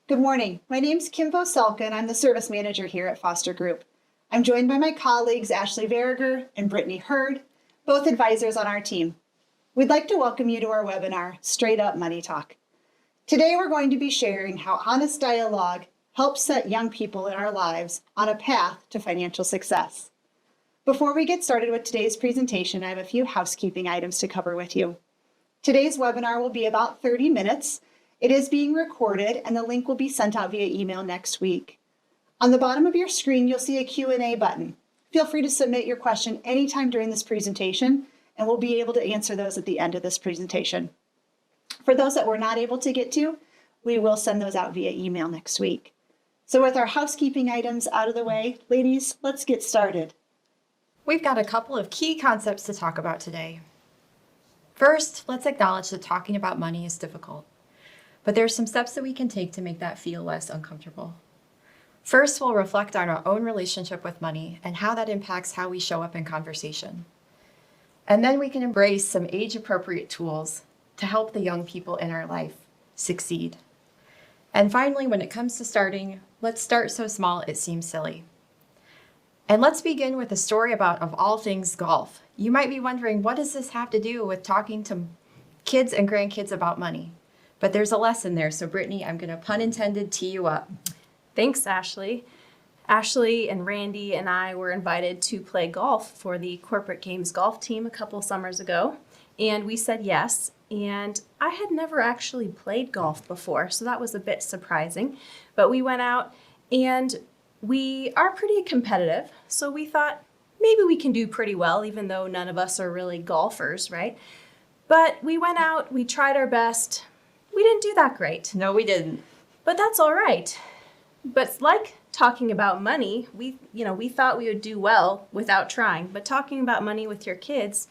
Good morning. My name's Kim Voselka, and I'm the service manager here at Foster Group. I'm joined by my colleagues Ashley Verriger and Brittany Hurd, both advisors on our team. We'd like to welcome you to our webinar, Straight Up Money Talk. Today we're going to be sharing how honest dialogue helps set young people in our lives on a path to financial success. Before we get started with today's presentation, I have a few housekeeping items to cover with you. Today's webinar will be about 30 minutes. It is being recorded and the link will be sent out via email next week. On the bottom of your screen, you'll see a Q&A button. Feel free to submit your question anytime during this presentation, and we'll be able to answer those at the end of this presentation. For those that we're not able to get to, we will send those out via email next week. So with our housekeeping items out of the way, ladies, let's get started. We've got a couple of key concepts to talk about today. First, let's acknowledge that talking about money is difficult, but there are some steps that we can take to make that feel less uncomfortable. First, we'll reflect on our own relationship with money and how that impacts how we show up in conversation. And then we can embrace some age-appropriate tools to help the young people in our life succeed. And finally, when it comes to starting, let's start so small it seems silly. And let's begin with a story about, of all things, golf. You might be wondering, what does this have to do with talking to kids and grandkids about money? But there's a lesson there. So Brittany, I'm going to, pun intended, tee you up. Thanks, Ashley. Ashley and Randy and I were invited to play golf for the Corporate Games golf team a couple summers ago. And we said yes. And I had never actually played golf before, so that was a bit surprising. But we went out and we are pretty competitive, so we thought maybe we can do pretty well, even though none of us are really golfers, right? But we went out, we tried our best. We didn't do that great. No, we didn't. But that's all right. But like talking about money, we thought we would do well without trying. But talking about money with your kids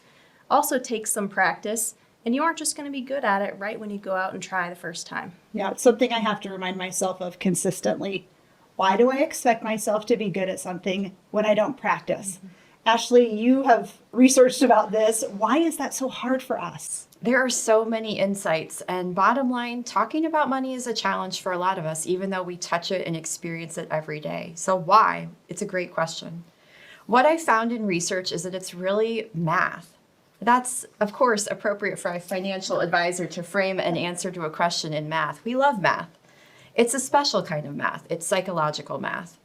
also takes some practice, and you aren't just going to be good at it right when you go out and try the first time. Yeah, it's something I have to remind myself of consistently. Why do I expect myself to be good at something when I don't practice? Ashley, you have researched about this. Why is that so hard for us? There are so many insights, and bottom line, talking about money is a challenge for a lot of us, even though we touch it and experience it every day. So why? It's a great question. What I found in research is that it's really math. That's, of course, appropriate for a financial advisor to frame an answer to a question in math. We love math. It's a special kind of math. It's psychological math.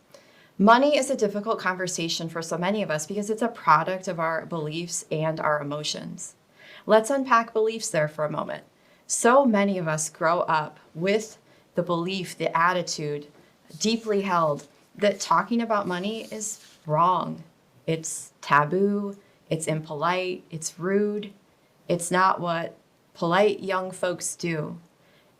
Money is a difficult conversation for so many of us because it's a product of our beliefs and our emotions. Let's unpack beliefs there for a moment. So many of us grow up with the belief, the attitude, deeply held, that talking about money is wrong. It's taboo, it's impolite, it's rude. It's not what polite young folks do.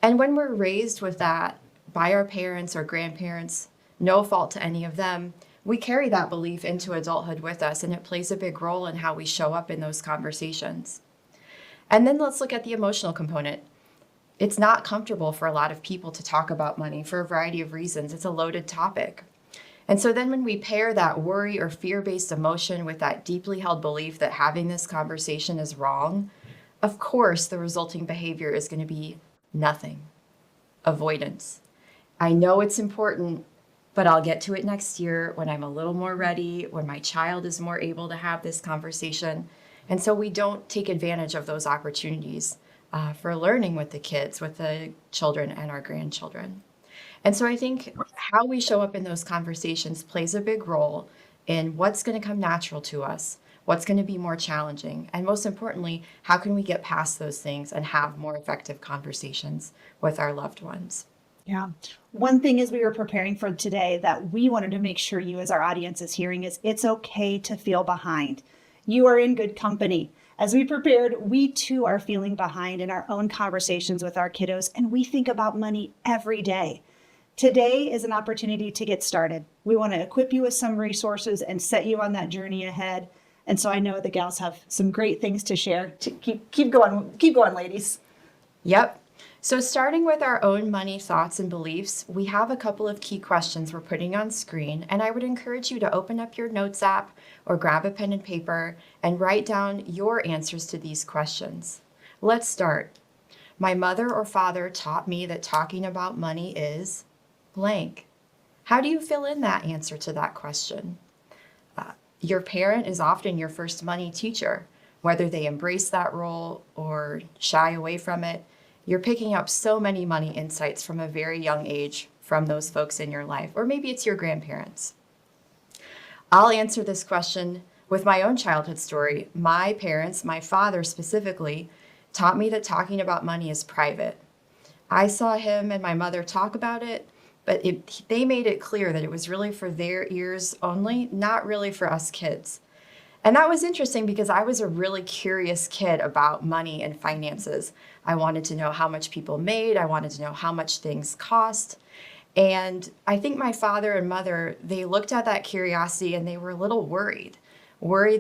And when we're raised with that by our parents or grandparents, no fault to any of them, we carry that belief into adulthood with us, and it plays a big role in how we show up in those conversations. And then let's look at the emotional component. It's not comfortable for a lot of people to talk about money for a variety of reasons. It's a loaded topic. And so then when we pair that worry or fear-based emotion with that deeply held belief that having this conversation is wrong, of course, the resulting behavior is going to be nothing. Avoidance. I know it's important, but I'll get to it next year when I'm a little more ready, when my child is more able to have this conversation. And so we don't take advantage of those opportunities for learning with the kids, with the children and our grandchildren. And so I think how we show up in those conversations plays a big role in what's going to come natural to us, what's going to be more challenging, and most importantly, how can we get past those things and have more effective conversations with our loved ones. Yeah. One thing as we were preparing for today that we wanted to make sure you as our audience is hearing is it's okay to feel behind. You are in good company. As we prepared, we too are feeling behind in our own conversations with our kiddos, and we think about money every day. Today is an opportunity to get started. We want to equip you with some resources and set you on that journey ahead. And so I know the gals have some great things to share. To keep going, ladies. Yep. So starting with our own money thoughts and beliefs, we have a couple of key questions we're putting on screen, and I would encourage you to open up your notes app or grab a pen and paper and write down your answers to these questions. Let's start. My mother or father taught me that talking about money is blank. How do you fill in that answer to that question? Your parent is often your first money teacher. Whether they embrace that role or shy away from it, you're picking up so many money insights from a very young age from those folks in your life, or maybe it's your grandparents. I'll answer this question with my own childhood story. My parents, my father specifically, taught me that talking about money is private. I saw him and my mother talk about it, but they made it clear that it was really for their ears only, not really for us kids. And that was interesting because I was a really curious kid about money and finances. I wanted to know how much people made. I wanted to know how much things cost. And I think my father and mother, they looked at that curiosity and they were a little worried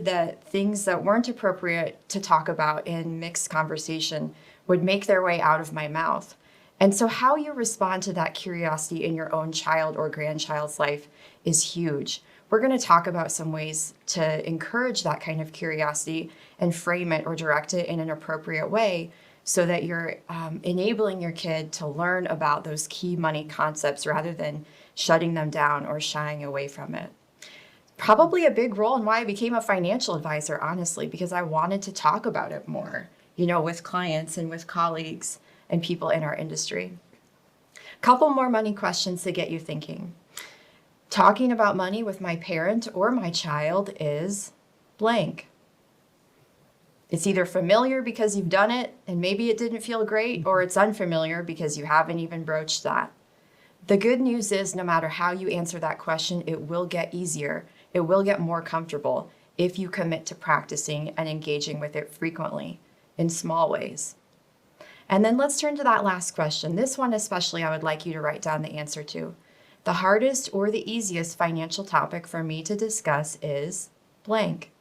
that things that weren't appropriate to talk about in mixed conversation would make their way out of my mouth. And so how you respond to that curiosity in your own child or grandchild's life is huge. We're going to talk about some ways to encourage that kind of curiosity and frame it or direct it in an appropriate way so that you're enabling your kid to learn about those key money concepts rather than shutting them down or shying away from it. Probably a big role in why I became a financial advisor, honestly, because I wanted to talk about it more, with clients and with colleagues and people in our industry. Couple more money questions to get you thinking. Talking about money with my parent or my child is blank. It's either familiar because you've done it and maybe it didn't feel great, or it's unfamiliar because you haven't even broached that. The good news is no matter how you answer that question, it will get easier. It will get more comfortable if you commit to practicing and engaging with it frequently in small ways. And then let's turn to that last question. This one especially I would like you to write down the answer to. The hardest or the easiest financial topic for me to discuss is blank.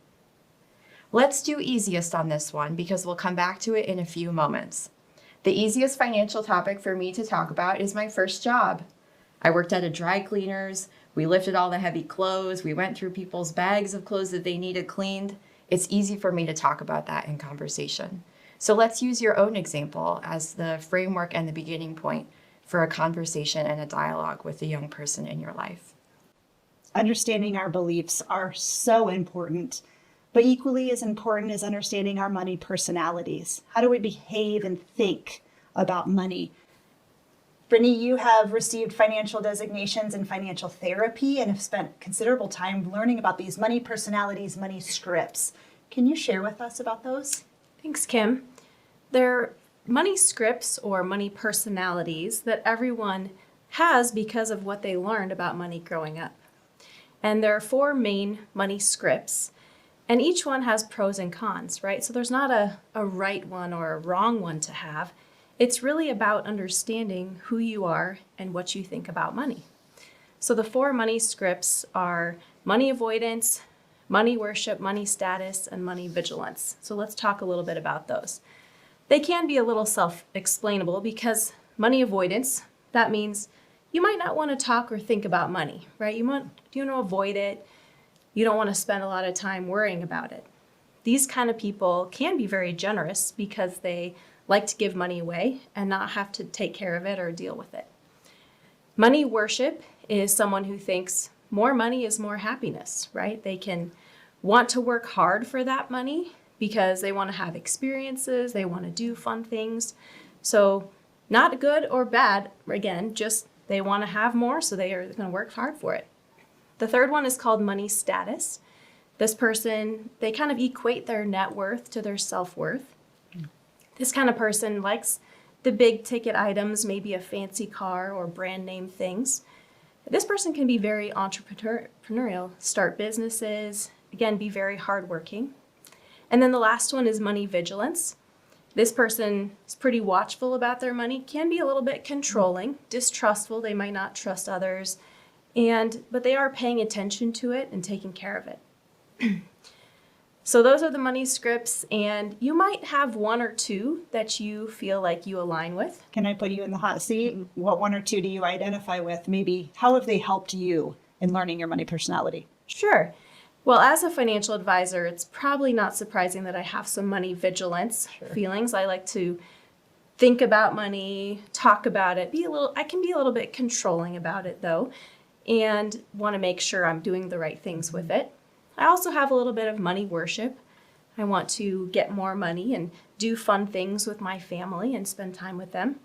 Let's do easiest on this one because we'll come back to it in a few moments. The easiest financial topic for me to talk about is my first job. I worked at a dry cleaner's. We lifted all the heavy clothes. We went through people's bags of clothes that they needed cleaned. It's easy for me to talk about that in conversation. So let's use your own example as the framework and the beginning point for a conversation and a dialogue with the young person in your life. Understanding our beliefs are so important, but equally as important is understanding our money personalities. How do we behave and think about money? Brittany, you have received financial designations in financial therapy and have spent considerable time learning about these money personalities, money scripts. Can you share with us about those? Thanks, Kim. They're money scripts or money personalities that everyone has because of what they learned about money growing up. And there are 4 main money scripts, and each one has pros and cons, right? So there's not a right one or a wrong one to have. It's really about understanding who you are and what you think about money. So the 4 money scripts are money avoidance, money worship, money status, and money vigilance. So let's talk a little bit about those. They can be a little self-explainable because money avoidance, that means you might not want to talk or think about money, right? You want to avoid it. You don't want to spend a lot of time worrying about it. These kind of people can be very generous because they like to give money away and not have to take care of it or deal with it. Money worship is someone who thinks more money is more happiness, right? They can want to work hard for that money because they want to have experiences, they want to do fun things. So not good or bad, again, just they want to have more, so they are going to work hard for it. The third one is called money status. This person, they kind of equate their net worth to their self-worth. This kind of person likes the big ticket items, maybe a fancy car or brand name things. This person can be very entrepreneurial, start businesses, again, be very hardworking. And then the last one is money vigilance. This person is pretty watchful about their money, can be a little bit controlling, distrustful. They might not trust others, but they are paying attention to it and taking care of it. So those are the money scripts, and you might have 1 or 2 that you feel like you align with. Can I put you in the hot seat? What 1 or 2 do you identify with? Maybe how have they helped you in learning your money personality? Sure. Well, as a financial advisor, it's probably not surprising that I have some money vigilance feelings. I like to think about money, talk about it, I can be a little bit controlling about it though, and want to make sure I'm doing the right things with it. I also have a little bit of money worship. I want to get more money and do fun things with my family and spend time with them.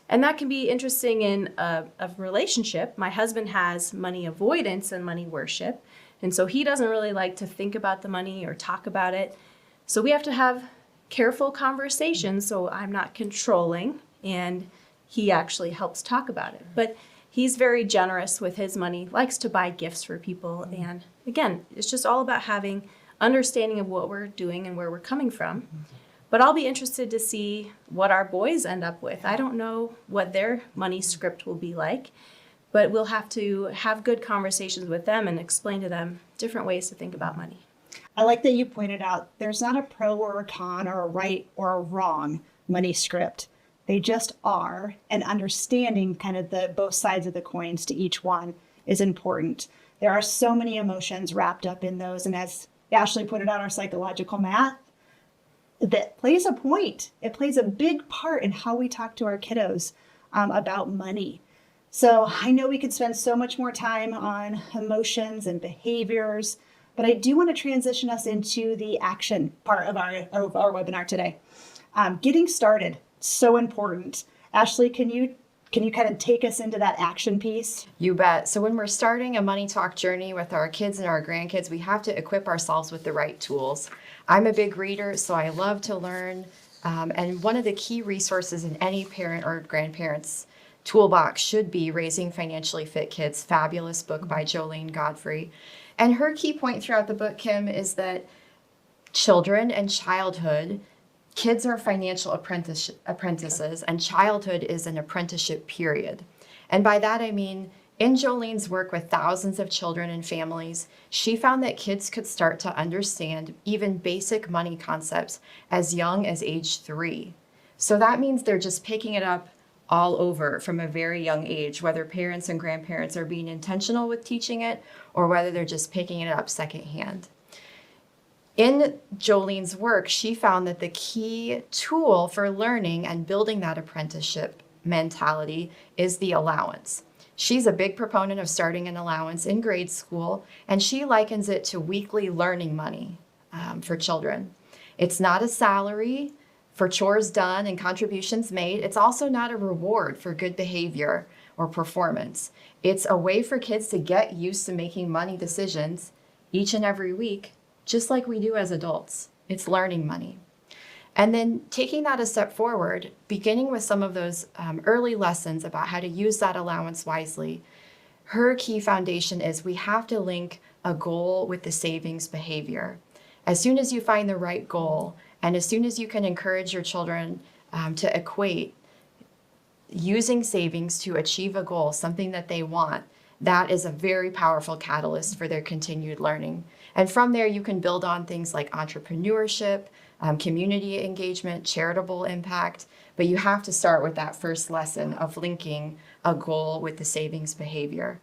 And that can be interesting in a relationship. My husband has money avoidance and money worship. And so he doesn't really like to think about the money or talk about it. So we have to have careful conversations so I'm not controlling and he actually helps talk about it. But he's very generous with his money, likes to buy gifts for people. And again, it's just all about having understanding of what we're doing and where we're coming from. But I'll be interested to see what our boys end up with. I don't know what their money script will be like, but we'll have to have good conversations with them and explain to them different ways to think about money. I like that you pointed out there's not a pro or a con or a right or a wrong money script. They just are, and understanding kind of the both sides of the coins to each one is important. There are so many emotions wrapped up in those, and as Ashley pointed out, our psychological math, that plays a point. It plays a big part in how we talk to our kiddos about money. So I know we could spend so much more time on emotions and behaviors, but I do want to transition us into the action part of our webinar today. Getting started, so important. Ashley, can you kind of take us into that action piece? You bet. So when we're starting a money talk journey with our kids and our grandkids, we have to equip ourselves with the right tools. I'm a big reader, so I love to learn. And one of the key resources in any parent or grandparent's toolbox should be Raising Financially Fit Kids, fabulous book by Jolene Godfrey. And her key point throughout the book, Kim, is that children and childhood, kids are financial apprentices, and childhood is an apprenticeship period. And by that, I mean, in Jolene's work with thousands of children and families, she found that kids could start to understand even basic money concepts as young as age 3. So that means they're just picking it up all over from a very young age, whether parents and grandparents are being intentional with teaching it or whether they're just picking it up secondhand. In Jolene's work, she found that the key tool for learning and building that apprenticeship mentality is the allowance. She's a big proponent of starting an allowance in grade school, and she likens it to weekly learning money for children. It's not a salary for chores done and contributions made. It's also not a reward for good behavior or performance. It's a way for kids to get used to making money decisions each and every week, just like we do as adults. It's learning money. And then taking that a step forward, beginning with some of those early lessons about how to use that allowance wisely, her key foundation is we have to link a goal with the savings behavior. As soon as you find the right goal, and as soon as you can encourage your children to equate using savings to achieve a goal, something that they want, that is a very powerful catalyst for their continued learning. And from there, you can build on things like entrepreneurship, community engagement, charitable impact, but you have to start with that first lesson of linking a goal with the savings behavior.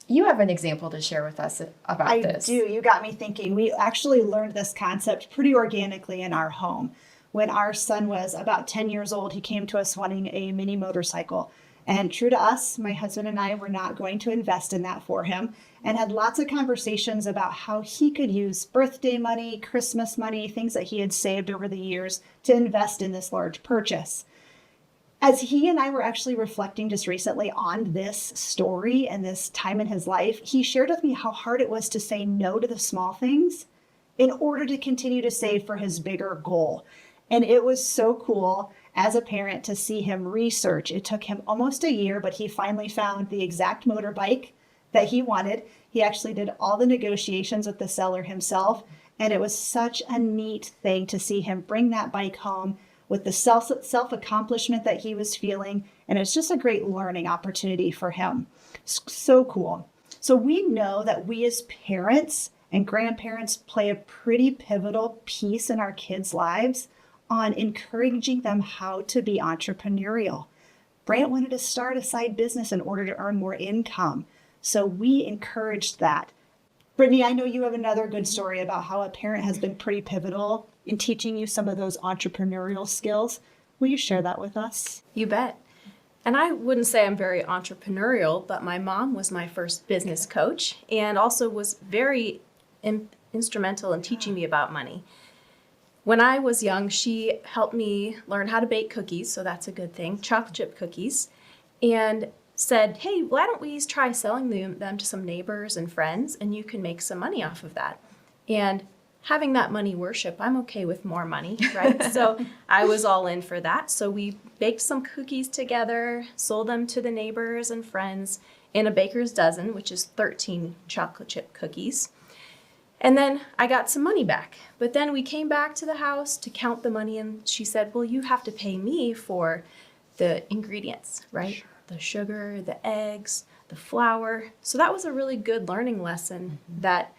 You have an example to share with us about this. I do. You got me thinking. We actually learned this concept pretty organically in our home. When our son was about 10 years old, he came to us wanting a mini motorcycle. And true to us, my husband and I were not going to invest in that for him, and had lots of conversations about how he could use birthday money, Christmas money, things that he had saved over the years to invest in this large purchase. As he and I were actually reflecting just recently on this story and this time in his life, he shared with me how hard it was to say no to the small things in order to continue to save for his bigger goal. And it was so cool as a parent to see him research. It took him almost a year, but he finally found the exact motorbike that he wanted. He actually did all the negotiations with the seller himself. And it was such a neat thing to see him bring that bike home with the self-accomplishment that he was feeling. And it's just a great learning opportunity for him. So cool. So we know that we as parents and grandparents play a pretty pivotal piece in our kids' lives on encouraging them how to be entrepreneurial. Brant wanted to start a side business in order to earn more income. So we encouraged that. Brittany, I know you have another good story about how a parent has been pretty pivotal in teaching you some of those entrepreneurial skills. Will you share that with us? You bet. And I wouldn't say I'm very entrepreneurial, but my mom was my first business coach and also was very instrumental in teaching me about money. When I was young, she helped me learn how to bake cookies, so that's a good thing, chocolate chip cookies, and said, hey, why don't we try selling them to some neighbors and friends, and you can make some money off of that. And having that money worship, I'm okay with more money, right? So I was all in for that. So we baked some cookies together, sold them to the neighbors and friends in a baker's dozen, which is 13 chocolate chip cookies. And then I got some money back. But then we came back to the house to count the money, and she said, well, you have to pay me for the ingredients, right? Sure. The sugar, the eggs, the flour. So that was a really good learning lesson that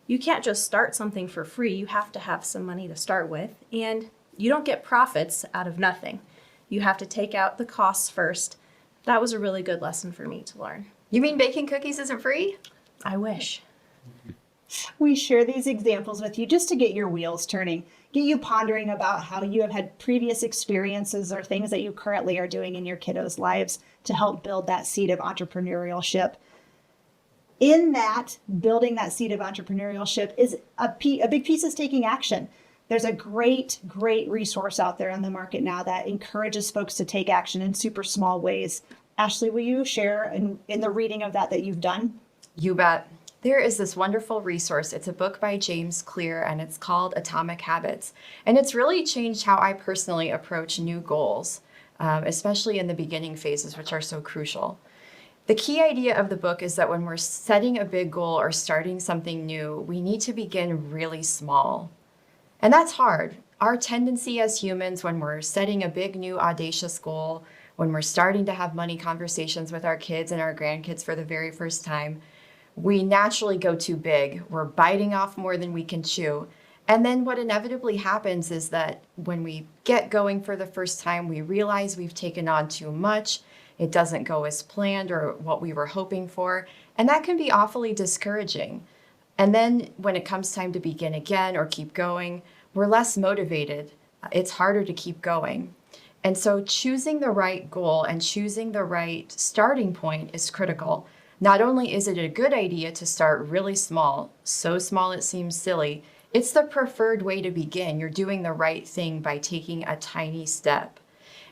you can't just start something for free. You have to have some money to start with. And you don't get profits out of nothing. You have to take out the costs first. That was a really good lesson for me to learn. You mean baking cookies isn't free? I wish. We share these examples with you just to get your wheels turning, get you pondering about how you have had previous experiences or things that you currently are doing in your kiddos' lives to help build that seed of entrepreneurship. In that, building that seed of entrepreneurship is a big piece is taking action. There's a great resource out there on the market now that encourages folks to take action in super small ways. Ashley, will you share in the reading of that you've done? You bet. There is this wonderful resource. It's a book by James Clear, and it's called Atomic Habits. And it's really changed how I personally approach new goals, especially in the beginning phases, which are so crucial. The key idea of the book is that when we're setting a big goal or starting something new, we need to begin really small. And that's hard. Our tendency as humans, when we're setting a big new audacious goal, when we're starting to have money conversations with our kids and our grandkids for the very first time, we naturally go too big. We're biting off more than we can chew. And then what inevitably happens is that when we get going for the first time, we realize we've taken on too much. It doesn't go as planned or what we were hoping for. And that can be awfully discouraging. And then when it comes time to begin again or keep going, we're less motivated. It's harder to keep going. And so choosing the right goal and choosing the right starting point is critical. Not only is it a good idea to start really small, so small it seems silly, it's the preferred way to begin. You're doing the right thing by taking a tiny step.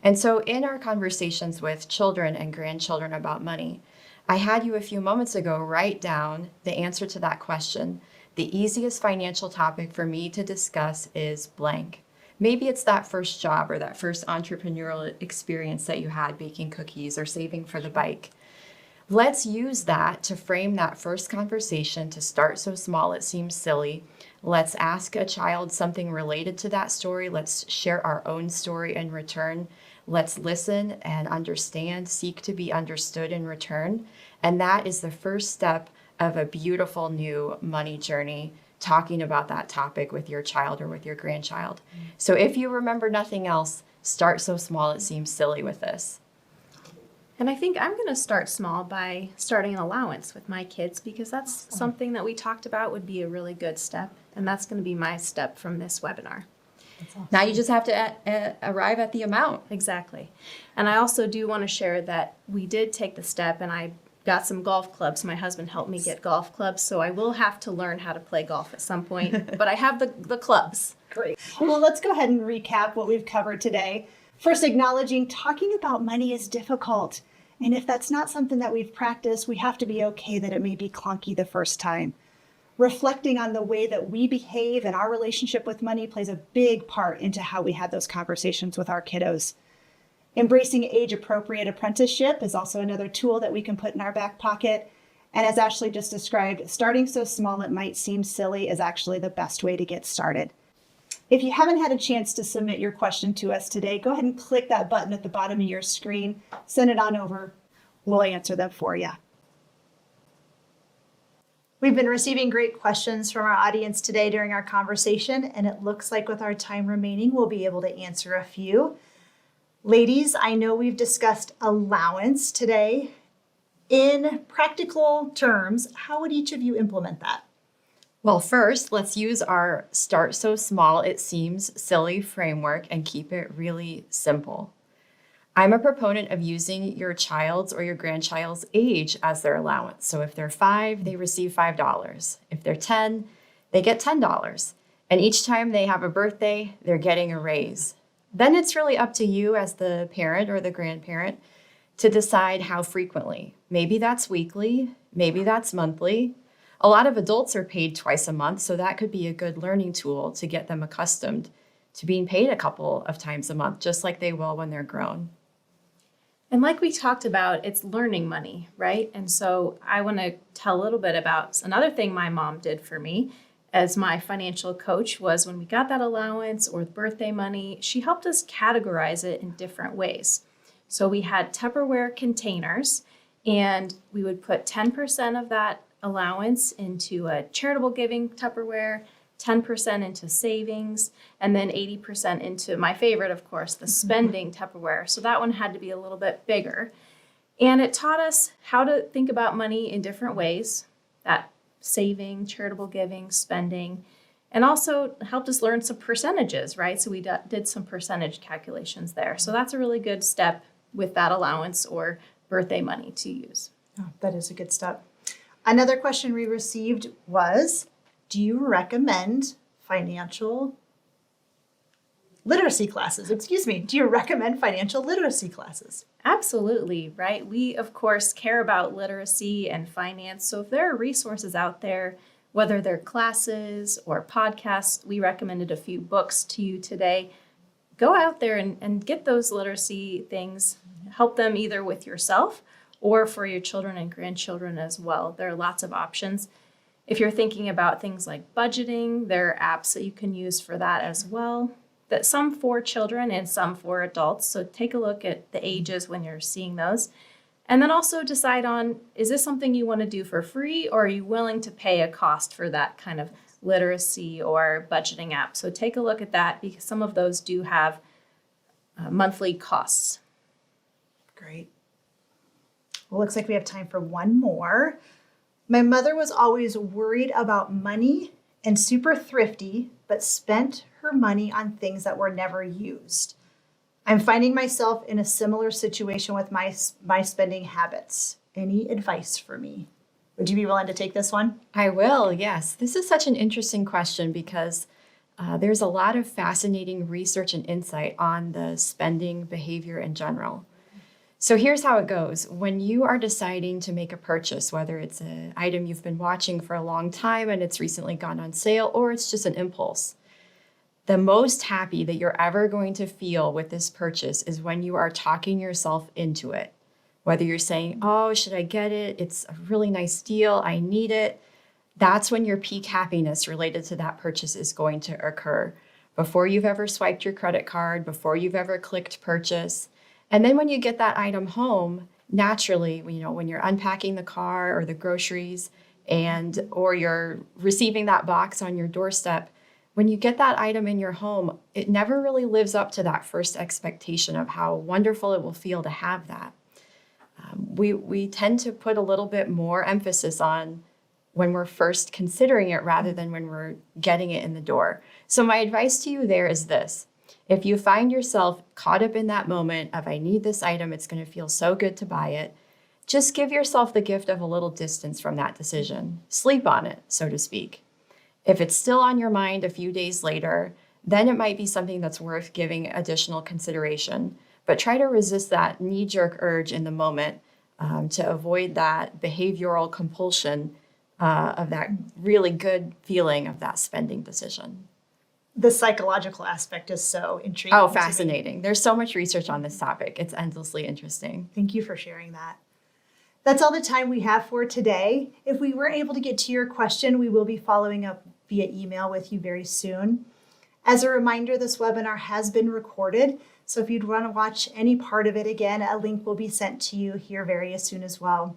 And so in our conversations with children and grandchildren about money, I had you a few moments ago write down the answer to that question. The easiest financial topic for me to discuss is blank. Maybe it's that first job or that first entrepreneurial experience that you had baking cookies or saving for the bike. Let's use that to frame that first conversation, to start so small it seems silly. Let's ask a child something related to that story. Let's share our own story in return. Let's listen and understand, seek to be understood in return. And that is the first step of a beautiful new money journey, talking about that topic with your child or with your grandchild. So if you remember nothing else, start so small it seems silly with this. And I think I'm going to start small by starting an allowance with my kids because that's something that we talked about would be a really good step. And that's going to be my step from this webinar. Awesome. Now you just have to arrive at the amount. Exactly. And I also do want to share that we did take the step and I got some golf clubs. My husband helped me get golf clubs, so I will have to learn how to play golf at some point, but I have the clubs. Great. Well, let's go ahead and recap what we've covered today. First, acknowledging talking about money is difficult. And if that's not something that we've practiced, we have to be okay that it may be clunky the first time. Reflecting on the way that we behave and our relationship with money plays a big part into how we have those conversations with our kiddos. Embracing age-appropriate apprenticeship is also another tool that we can put in our back pocket. And as Ashley just described, starting so small it might seem silly is actually the best way to get started. If you haven't had a chance to submit your question to us today, go ahead and click that button at the bottom of your screen. Send it on over. We'll answer them for you. We've been receiving great questions from our audience today during our conversation, and it looks like with our time remaining, we'll be able to answer a few. Ladies, I know we've discussed allowance today. In practical terms, how would each of you implement that? Well, first, let's use our start so small it seems silly framework and keep it really simple. I'm a proponent of using your child's or your grandchild's age as their allowance. So if they're 5, they receive $5. If they're 10, they get $10. And each time they have a birthday, they're getting a raise. Then it's really up to you as the parent or the grandparent to decide how frequently. Maybe that's weekly, maybe that's monthly. A lot of adults are paid twice a month, so that could be a good learning tool to get them accustomed to being paid a couple of times a month, just like they will when they're grown. And like we talked about, it's learning money, right? And so I want to tell a little bit about another thing my mom did for me as my financial coach was when we got that allowance or birthday money, she helped us categorize it in different ways. So we had Tupperware containers, and we would put 10% of that allowance into a charitable giving Tupperware, 10% into savings, and then 80% into my favorite, of course, the spending Tupperware. So that one had to be a little bit bigger. And it taught us how to think about money in different ways, that saving, charitable giving, spending, and also helped us learn some percentages, right? So we did some percentage calculations there. So that's a really good step with that allowance or birthday money to use. Oh, that is a good step. Another question we received was, do you recommend financial literacy classes? Do you recommend financial literacy classes? Absolutely, right? We, of course, care about literacy and finance. So if there are resources out there, whether they're classes or podcasts, we recommended a few books to you today. Go out there and get those literacy things. Help them either with yourself or for your children and grandchildren as well. There are lots of options. If you're thinking about things like budgeting, there are apps that you can use for that as well. That some for children and some for adults. So take a look at the ages when you're seeing those. And then also decide on, is this something you want to do for free, or are you willing to pay a cost for that kind of literacy or budgeting app? So take a look at that, because some of those do have monthly costs. Great. Well, looks like we have time for one more. My mother was always worried about money and super thrifty, but spent her money on things that were never used. I'm finding myself in a similar situation with my spending habits. Any advice for me? Would you be willing to take this one? I will, yes. This is such an interesting question because there's a lot of fascinating research and insight on the spending behavior in general. So here's how it goes. When you are deciding to make a purchase, whether it's an item you've been watching for a long time and it's recently gone on sale, or it's just an impulse, the most happy that you're ever going to feel with this purchase is when you are talking yourself into it. Whether you're saying, oh, should I get it? It's a really nice deal. I need it. That's when your peak happiness related to that purchase is going to occur. Before you've ever swiped your credit card, before you've ever clicked purchase. And then when you get that item home, naturally, when you're unpacking the car or the groceries or you're receiving that box on your doorstep, when you get that item in your home, it never really lives up to that first expectation of how wonderful it will feel to have that. We tend to put a little bit more emphasis on when we're first considering it rather than when we're getting it in the door. So my advice to you there is this. If you find yourself caught up in that moment of, I need this item, it's going to feel so good to buy it, just give yourself the gift of a little distance from that decision. Sleep on it, so to speak. If it's still on your mind a few days later, then it might be something that's worth giving additional consideration. But try to resist that knee-jerk urge in the moment to avoid that behavioral compulsion of that really good feeling of that spending decision. The psychological aspect is so intriguing. Oh, fascinating. There's so much research on this topic. It's endlessly interesting. Thank you for sharing that. That's all the time we have for today. If we weren't able to get to your question, we will be following up via email with you very soon. As a reminder, this webinar has been recorded, so if you'd want to watch any part of it again, a link will be sent to you here very soon as well.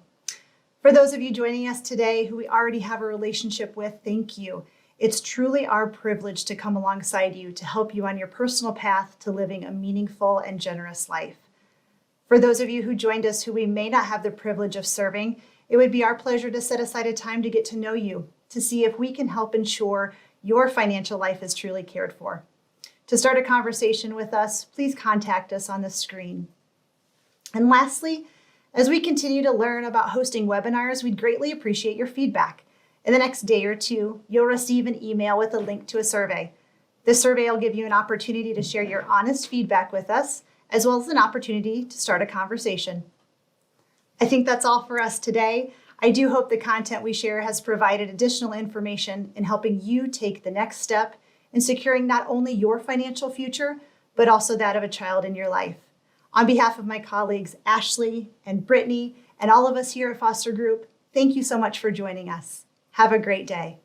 For those of you joining us today who we already have a relationship with, thank you. It's truly our privilege to come alongside you to help you on your personal path to living a meaningful and generous life. For those of you who joined us who we may not have the privilege of serving, it would be our pleasure to set aside a time to get to know you, to see if we can help ensure your financial life is truly cared for. To start a conversation with us, please contact us on the screen. And lastly, as we continue to learn about hosting webinars, we'd greatly appreciate your feedback. In the next day or two, you'll receive an email with a link to a survey. This survey will give you an opportunity to share your honest feedback with us, as well as an opportunity to start a conversation. I think that's all for us today. I do hope the content we share has provided additional information in helping you take the next step in securing not only your financial future, but also that of a child in your life. On behalf of my colleagues, Ashley and Brittany, and all of us here at Foster Group, thank you so much for joining us. Have a great day.